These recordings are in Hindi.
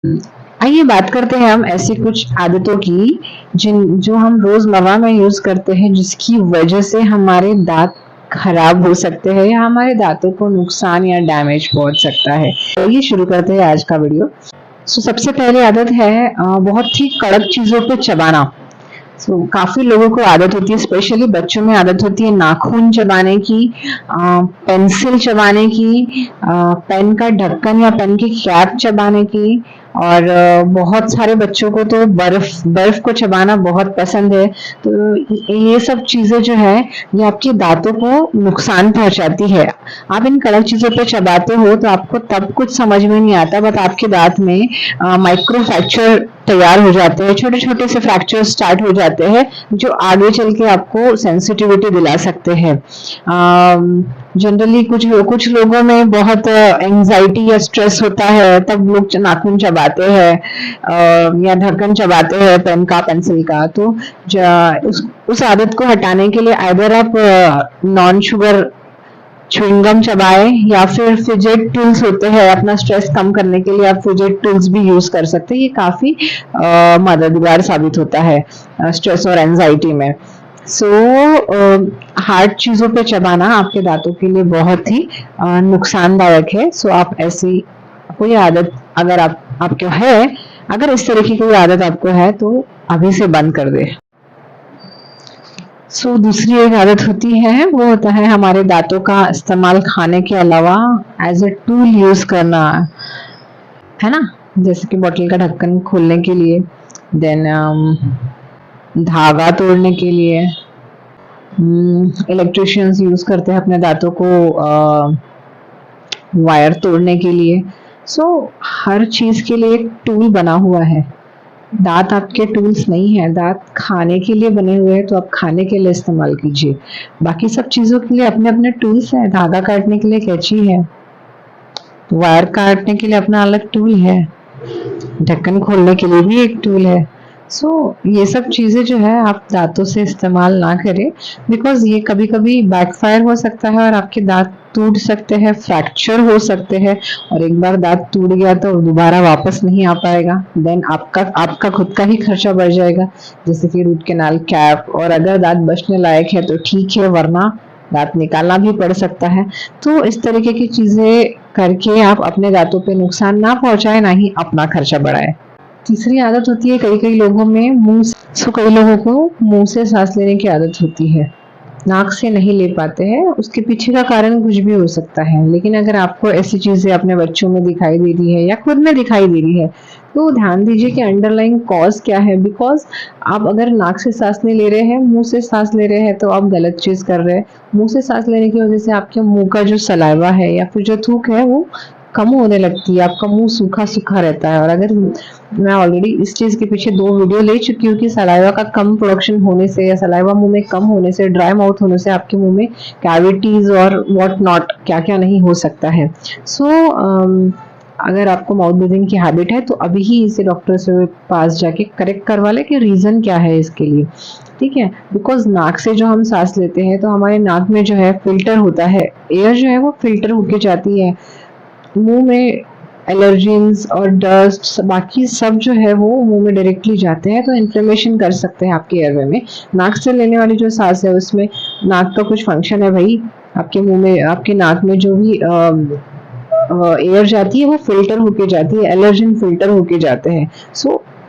आइए बात करते हैं हम ऐसी कुछ आदतों की जिन जो हम रोजमर्रा में यूज करते हैं जिसकी वजह से हमारे दांत खराब हो सकते हैं या हमारे दांतों को नुकसान या डैमेज पहुंच सकता है। तो ये शुरू करते हैं आज का वीडियो। सबसे पहले आदत है बहुत ही कड़क चीजों पे चबाना। काफी लोगों को आदत होती है, स्पेशली बच्चों में आदत होती है नाखून चबाने की, पेंसिल चबाने की, पेन का ढक्कन या पेन की कैप चबाने की। और बहुत सारे बच्चों को तो बर्फ बर्फ को चबाना बहुत पसंद है। तो ये सब चीजें जो है ये आपके दांतों को नुकसान पहुंचाती है। आप इन कड़क चीजों पे चबाते हो तो आपको तब कुछ समझ में नहीं आता, बट आपके दांत में माइक्रो फ्रैक्चर तैयार हो जाते हैं, छोटे छोटे से फ्रैक्चर स्टार्ट हो जाते हैं जो आगे चल के आपको सेंसिटिविटी दिला सकते हैं। जनरली कुछ कुछ लोगों में बहुत एंजाइटी या स्ट्रेस होता है, तब लोग नाखून चबाते हैं या ढक्कन चबाते हैं पेन का पेंसिल का। तो उस आदत को हटाने के लिए आइदर आप नॉन शुगर च्युइंगम चबाए या फिर फिजेट टूल्स होते हैं, अपना स्ट्रेस कम करने के लिए आप फिजेट टूल्स भी यूज कर सकते हैं। ये काफी मददगार साबित होता है स्ट्रेस और एंजाइटी में। हार्ड चीजों पे चबाना आपके दांतों के लिए बहुत ही नुकसानदायक है। आप ऐसी कोई आदत अगर आपको है, अगर इस तरह की कोई आदत आपको है तो अभी से बंद कर दे। दूसरी एक आदत होती है, वो होता है हमारे दांतों का इस्तेमाल खाने के अलावा एज ए टूल यूज करना, है ना। जैसे कि बोतल का ढक्कन खोलने के लिए, देन धागा तोड़ने के लिए। इलेक्ट्रिशियंस यूज करते हैं अपने दांतों को वायर तोड़ने के लिए। हर चीज के लिए एक टूल बना हुआ है। दांत आपके टूल्स नहीं है, दांत खाने के लिए बने हुए हैं तो आप खाने के लिए इस्तेमाल कीजिए। बाकी सब चीजों के लिए अपने अपने टूल्स हैं। धागा काटने के लिए कैंची है, वायर काटने के लिए अपना अलग टूल है, ढक्कन खोलने के लिए भी एक टूल है। ये सब चीजें जो है आप दांतों से इस्तेमाल ना करें, बिकॉज ये कभी कभी बैकफायर हो सकता है और आपके दांत टूट सकते हैं, फ्रैक्चर हो सकते हैं। और एक बार दांत टूट गया तो दोबारा वापस नहीं आ पाएगा। देन आपका खुद का ही खर्चा बढ़ जाएगा, जैसे कि रूट कैनाल, कैप। और अगर दांत बचने लायक है तो ठीक है, वरना दांत निकालना भी पड़ सकता है। तो इस तरीके की चीजें करके आप अपने दांतों पे नुकसान ना पहुंचाए, ना ही अपना खर्चा बढ़ाए। तीसरी आदत होती है कई लोगों में कई लोगों को मुंह से सांस लेने की आदत होती है, नाक से नहीं ले पाते हैं। उसके पीछे का कारण कुछ भी हो सकता है, लेकिन अगर आपको ऐसी चीजें अपने बच्चों में दिखाई दे रही है या खुद में दिखाई दे रही है तो ध्यान दीजिए कि अंडरलाइन कॉज क्या है। बिकॉज आप अगर नाक से सांस नहीं ले रहे हैं, मुंह से सांस ले रहे हैं, तो आप गलत चीज कर रहे हैं। मुंह से सांस लेने की वजह से आपके मुंह का जो सलाइवा है या फिर जो थूक है वो कम होने लगती है, आपका मुंह सूखा सूखा रहता है। और अगर मैं ऑलरेडी इस चीज के पीछे 2 वीडियो ले चुकी हूँ कि सलाइवा का कम प्रोडक्शन होने से या सलाइवा मुंह में कम होने से, ड्राई माउथ होने से आपके मुंह में कैविटीज और व्हाट नॉट क्या क्या नहीं हो सकता है। अगर आपको माउथ ब्रीदिंग की हैबिट है तो अभी ही इसे डॉक्टर से पास जाके करेक्ट करवा ले कि रीजन क्या है इसके लिए, ठीक है। बिकॉज नाक से जो हम सांस लेते हैं तो हमारे नाक में जो है फिल्टर होता है, एयर जो है वो फिल्टर होके जाती है। मुंह में एलर्जीन्स और डस्ट बाकी सब जो है वो मुंह में डायरेक्टली जाते हैं, तो इन्फ्लेमेशन कर सकते हैं आपके एयरवे में। नाक से लेने वाली जो सांस है उसमें नाक का कुछ फंक्शन है भाई, आपके मुंह में, आपके नाक में जो भी एयर जाती है वो फिल्टर होके जाती है, एलर्जिन फिल्टर होके जाते हैं।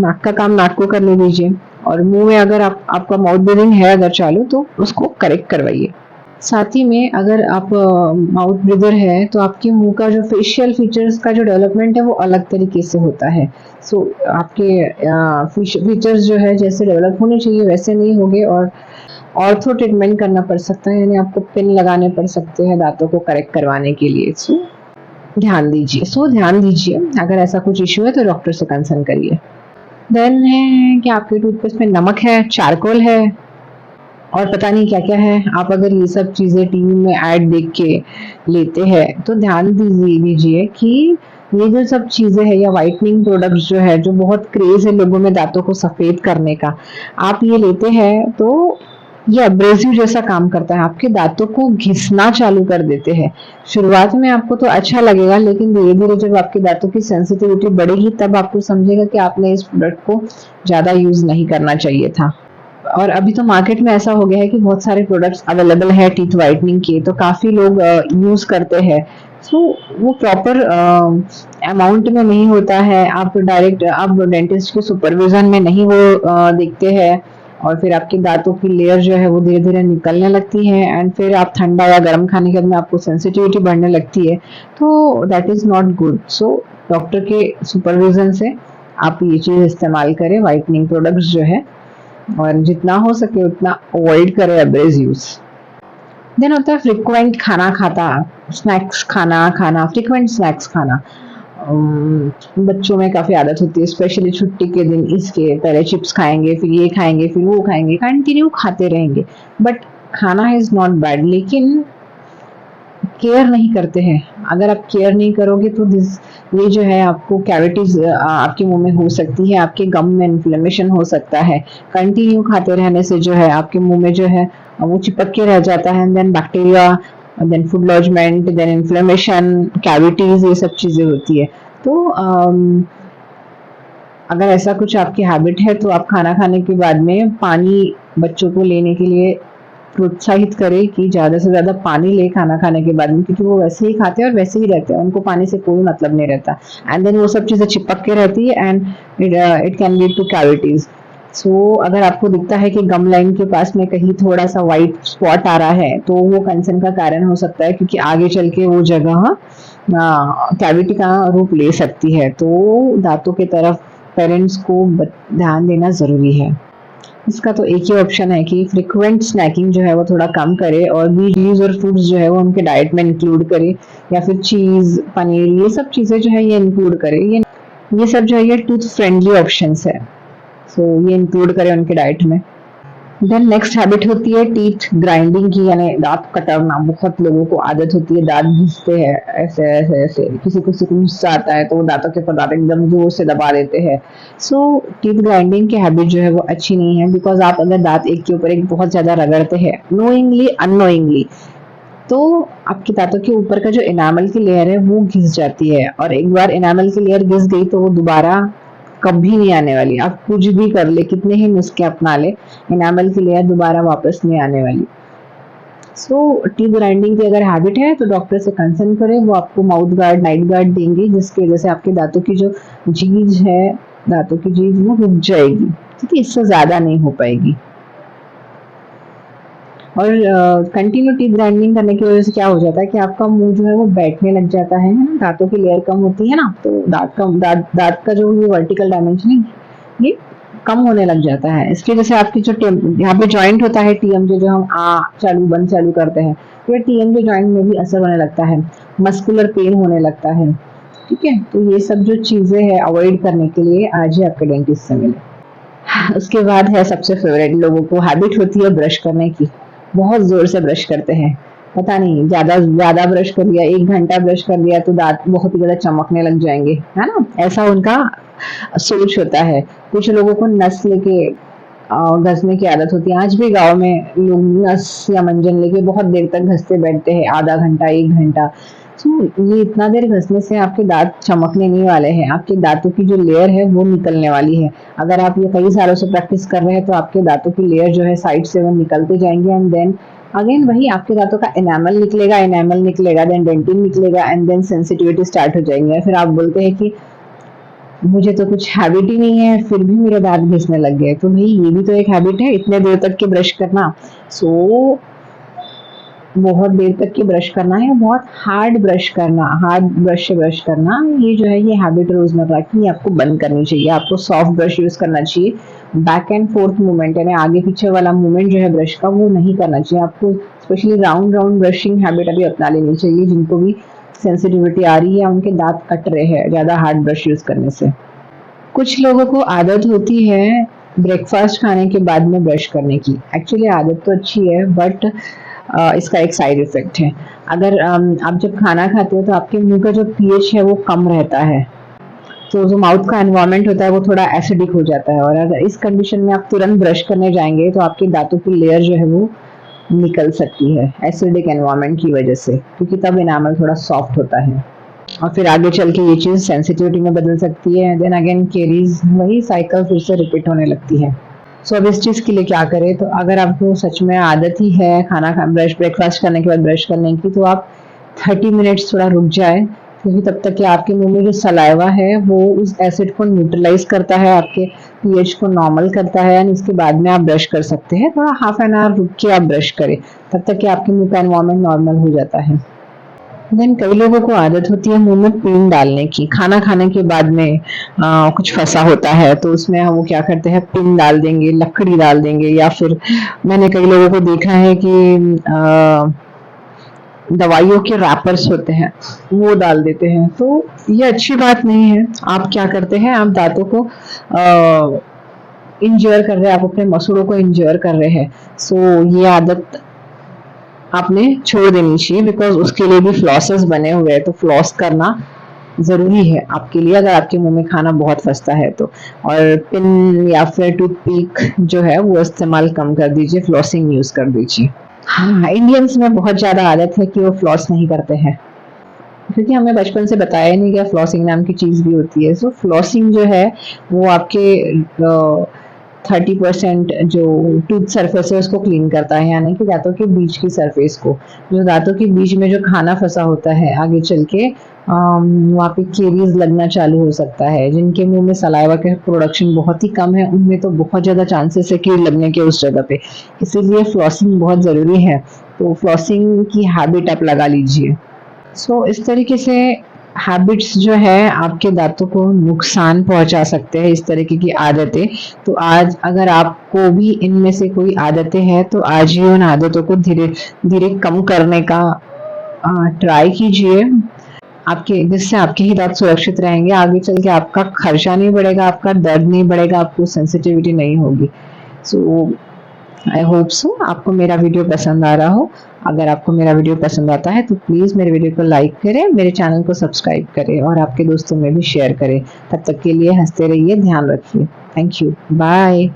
नाक का काम नाक को करने दीजिए। और मुंह में अगर आपका माउथ ब्रीदिंग है अगर चालू, तो उसको करेक्ट करवाइए। साथ ही में अगर आप माउथ ब्रीदर है तो आपके मुंह का जो फेशियल फीचर्स का जो डेवलपमेंट है वो अलग तरीके से होता है। आपके फीचर्स जो है जैसे डेवलप होने चाहिए वैसे नहीं होंगे, और ऑर्थो ट्रीटमेंट करना पड़ सकता है, यानी आपको पिन लगाने पड़ सकते हैं दांतों को करेक्ट करवाने के लिए। ध्यान दीजिए अगर ऐसा कुछ इश्यू है तो डॉक्टर से कंसल्ट करिए। देन है कि आपके टूथपेस्ट में नमक है, चारकोल है और पता नहीं क्या क्या है। आप अगर ये सब चीजें टीवी में ऐड देख के लेते हैं तो ध्यान दीजिए कि ये जो सब चीजें है या व्हाइटनिंग प्रोडक्ट्स जो है, जो बहुत क्रेज है लोगों में दांतों को सफेद करने का, आप ये लेते हैं तो ये एब्रेसिव जैसा काम करता है, आपके दांतों को घिसना चालू कर देते हैं। शुरुआत में आपको तो अच्छा लगेगा, लेकिन धीरे धीरे जब आपके दांतों की सेंसिटिविटी बढ़ेगी तब आपको समझेगा कि आपने इस प्रोडक्ट को ज्यादा यूज नहीं करना चाहिए था। और अभी तो मार्केट में ऐसा हो गया है कि बहुत सारे प्रोडक्ट्स अवेलेबल है टीथ वाइटनिंग के, तो काफी लोग यूज करते हैं। सो वो प्रॉपर अमाउंट में नहीं होता है, आप डायरेक्ट आप डेंटिस्ट के सुपरविजन में नहीं वो देखते हैं, और फिर आपके दांतों की लेयर जो है वो धीरे धीरे निकलने लगती है, एंड फिर आप ठंडा या गर्म खाने के बाद में आपको सेंसिटिविटी बढ़ने लगती है, तो that is not good. So doctor के सुपरविजन से आप ये चीज इस्तेमाल करें, वाइटनिंग प्रोडक्ट्स जो है, और जितना हो सके उतना अवॉइड करें एब्रेसिव्स। देन होता है फ्रिक्वेंट खाना खाता, स्नैक्स खाना खाना फ्रिक्वेंट स्नैक्स खाना। बच्चों में काफी आदत होती है, स्पेशली छुट्टी के दिन, इसके पहले चिप्स खाएंगे, फिर ये खाएंगे, फिर वो खाएंगे, कंटिन्यू खाते रहेंगे। बट खाना इज नॉट बैड, लेकिन केयर नहीं करते हैं। अगर आप केयर नहीं करोगे तो ये जो है आपको कैविटीज आपके मुंह में हो सकती है, आपके गम में इन्फ्लेमेशन हो सकता है। कंटिन्यू खाते रहने से जो है आपके मुंह में जो है वो चिपक के रह जाता है, then bacteria, then food lodgement, then inflammation, cavities, ये सब चीजें होती है। तो अगर ऐसा कुछ आपकी हैबिट है तो आप खाना खाने के बाद में पानी बच्चों को लेने के लिए प्रोत्साहित करें कि ज्यादा से ज्यादा पानी ले खाना खाने के बाद में, क्योंकि वो वैसे ही खाते हैं और वैसे ही रहते हैं, उनको पानी से कोई मतलब नहीं रहता, एंड देन वो सब चीजें चिपक के रहती है, and it can lead to cavities. So अगर आपको दिखता है कि गम लाइन के पास में कहीं थोड़ा सा व्हाइट स्पॉट आ रहा है, तो वो कंसर्न का कारण हो सकता है, क्योंकि आगे चल के वो जगह कैविटी का रूप ले सकती है। तो दांतों की तरफ पेरेंट्स को ध्यान देना जरूरी है। इसका तो एक ही ऑप्शन है कि फ्रिक्वेंट स्नैकिंग जो है वो थोड़ा कम करे, और वेजीज और फ्रूट्स जो है वो उनके डाइट में इंक्लूड करे, या फिर चीज, पनीर, ये सब चीजें जो है ये इंक्लूड करे। ये सब जो है ये टूथ फ्रेंडली ऑप्शंस है, सो ये इंक्लूड करे उनके डाइट में। देन नेक्स्ट हैबिट होती है टीथ ग्राइंडिंग की, यानी दांत कतरना। बहुत लोगों को आदत होती है, दांत घिसते हैं ऐसे ऐसे ऐसे, किसी को गुस्सा आता है तो वो दांतों के ऊपर दांत एकदम जोर से दबा देते हैं। सो टीथ ग्राइंडिंग की हैबिट जो है वो अच्छी नहीं है, बिकॉज आप अगर दांत एक के ऊपर एक बहुत ज्यादा रगड़ते हैं, नोइंगली अननोइंगली, तो आपके दांतों के ऊपर का जो इनामल की लेयर है वो घिस जाती है, और एक बार इनामल की लेयर घिस गई तो वो दोबारा कभी नहीं आने वाली। आप कुछ भी कर ले, कितने ही नुस्खे अपना ले, इनामल की लेयर दोबारा वापस नहीं आने वाली। सो टीथ ग्राइंडिंग की अगर हैबिट है तो डॉक्टर से कंसल्ट करें, वो आपको माउथ गार्ड, नाइट गार्ड देंगे, जिसकी वजह से आपके दांतों की जो जीज है, दांतों की जीज वो रुक जाएगी, क्योंकि इससे ज्यादा नहीं हो पाएगी। और कंटिन्यू टीथ ग्राइंडिंग करने की वजह से क्या हो जाता है कि आपका मुंह जो है वो बैठने लग जाता है ना, दांतों की लेयर कम होती है ना, तो दांत का जो ये वर्टिकल डायमेंशन है ये कम होने लग जाता है। इसकी वजह से आपकी जो यहाँ पे जॉइंट होता है टीएमजे, जो हम आ चालू बंद चालू करते हैं, तो ये टीएमजे जॉइंट में भी असर होने लगता है, मस्कुलर पेन होने लगता है। ठीक है, तो ये सब जो चीजें हैं अवॉइड करने के लिए आज ही आपके डेंटिस्ट से मिले। उसके बाद है सबसे फेवरेट, लोगों को हैबिट होती है ब्रश करने की, बहुत जोर से ब्रश करते हैं, पता नहीं ज्यादा ज्यादा ब्रश कर लिया, 1 घंटा ब्रश कर लिया तो दांत बहुत ही ज्यादा चमकने लग जाएंगे, है ना, ऐसा उनका सोच होता है। कुछ लोगों को नस लेके घसने की आदत होती है, आज भी गांव में लोग नस या मंजन लेके बहुत देर तक घसते बैठते हैं, आधा घंटा 1 घंटा। तो ये इतना देर घसने से आपके दांत चमकने नहीं वाले हैं, आपके दांतों की जो लेयर है वो निकलने वाली है। अगर आप ये कई सालों से प्रैक्टिस कर रहे हैं तो आपके दांतों की लेयर जो है साइड से वो निकलते जाएंगे, एंड देन अगेन वही आपके दांतों का एनामल निकलेगा, देन डेंटिन निकलेगा, एंड देन सेंसिटिविटी स्टार्ट हो जाएंगे। फिर आप बोलते हैं कि मुझे तो कुछ हैबिट ही नहीं है, फिर भी मेरे दांत घिसने लग गए। तो भाई ये भी तो एक हैबिट है, इतने देर तक के ब्रश करना। सो बहुत देर तक के ब्रश करना है, बहुत हार्ड ब्रश करना, हार्ड ब्रश से ब्रश करना, ये जो है ये हैबिट रोजमर्रा की आपको बंद करनी चाहिए। आपको सॉफ्ट ब्रश यूज करना चाहिए, बैक एंड फोर्थ मूवमेंट यानी आगे पीछे वाला मूवमेंट जो है ब्रश का वो नहीं करना चाहिए। आपको specially round round brushing habit अभी अपना लेनी चाहिए, जिनको भी सेंसिटिविटी आ रही है, उनके दांत कट रहे हैं ज्यादा हार्ड ब्रश यूज करने से। कुछ लोगों को आदत होती है ब्रेकफास्ट खाने के बाद में ब्रश करने की। एक्चुअली आदत तो अच्छी है, बट इसका एक साइड इफेक्ट है। अगर आप जब खाना खाते हो तो आपके मुंह का जो पीएच है वो कम रहता है, तो जो माउथ का एनवायरनमेंट होता है वो थोड़ा एसिडिक हो जाता है, और अगर इस कंडीशन में आप तुरंत ब्रश करने जाएंगे तो आपके दांतों की लेयर जो है वो निकल सकती है एसिडिक एनवायरनमेंट की वजह से, क्योंकि तब एनामल थोड़ा सॉफ्ट होता है और फिर आगे चल के ये चीज़ सेंसिटिविटी में बदल सकती है। देन अगेन केरीज वही साइकिल फिर से रिपीट होने लगती है। सो अब इस चीज़ के लिए क्या करें, तो अगर आपको सच में आदत ही है खाना खा ब्रश ब्रेकफास्ट करने के बाद ब्रश करने की, तो आप 30 मिनट्स थोड़ा रुक जाए, क्योंकि तब तक कि आपके मुंह में जो सलाइवा है वो उस एसिड को न्यूट्रलाइज करता है, आपके पीएच को नॉर्मल करता है, एंड उसके बाद में आप ब्रश कर सकते हैं। थोड़ा हाफ एन आवर रुक के आप ब्रश करें, तब तक कि आपके मुंह का एनवायरनमेंट नॉर्मल हो जाता है। देन कई लोगों को आदत होती है मुंह में पिन डालने की, खाना खाने के बाद में कुछ फंसा होता है तो उसमें हम वो क्या करते हैं, पिन डाल देंगे, लकड़ी डाल देंगे, या फिर मैंने कई लोगों को देखा है कि दवाइयों के रैपर्स होते हैं वो डाल देते हैं। तो ये अच्छी बात नहीं है। आप क्या करते हैं, आप दांतों को इंजर कर रहे हैं, आप अपने मसूड़ों को इंजर कर रहे हैं। सो ये आदत आपने छोड़ देनी चाहिए, बिकॉज उसके लिए भी फ्लॉसेस बने हुए हैं, तो फ्लॉस करना जरूरी है आपके लिए अगर आपके मुंह में खाना बहुत फंसता है तो। और पिन या फिर टूथपिक जो है वो इस्तेमाल कम कर दीजिए, फ्लॉसिंग यूज कर दीजिए। हाँ, इंडियंस में बहुत ज्यादा आदत है कि वो फ्लॉस नहीं करते हैं, क्योंकि हमें बचपन से बताया नहीं गया फ्लॉसिंग नाम की चीज भी होती है। सो फ्लॉसिंग जो है वो आपके 30% जो टूथ सरफेस है उसको क्लीन करता है, यानी कि दांतों के बीच की सरफेस को, जो दांतों के बीच में जो खाना फंसा होता है आगे चल के वहाँ पे केरीज लगना चालू हो सकता है। जिनके मुंह में सलाइवा के प्रोडक्शन बहुत ही कम है उनमें तो बहुत ज्यादा चांसेस है कीड़ लगने के उस जगह पे, इसीलिए फ्लॉसिंग बहुत जरूरी है। तो फ्लॉसिंग की हैबिट आप लगा लीजिए। सो इस तरीके से हैबिट्स जो है आपके दांतों को नुकसान पहुंचा सकते हैं, इस तरीके की आदतें। तो आज अगर आपको भी इनमें से कोई आदतें हैं तो आज ही उन आदतों को धीरे धीरे कम करने का ट्राई कीजिए, आपके जिससे आपके ही दांत सुरक्षित रहेंगे। आगे चल के आपका खर्चा नहीं बढ़ेगा, आपका दर्द नहीं बढ़ेगा, आपको सेंसिटिविटी नहीं होगी। सो आई होप सो आपको मेरा वीडियो पसंद आ रहा हो। अगर आपको मेरा वीडियो पसंद आता है तो प्लीज़ मेरे वीडियो को लाइक करें, मेरे चैनल को सब्सक्राइब करें और आपके दोस्तों में भी शेयर करें। तब तक के लिए हंसते रहिए, ध्यान रखिए। Thank you, bye.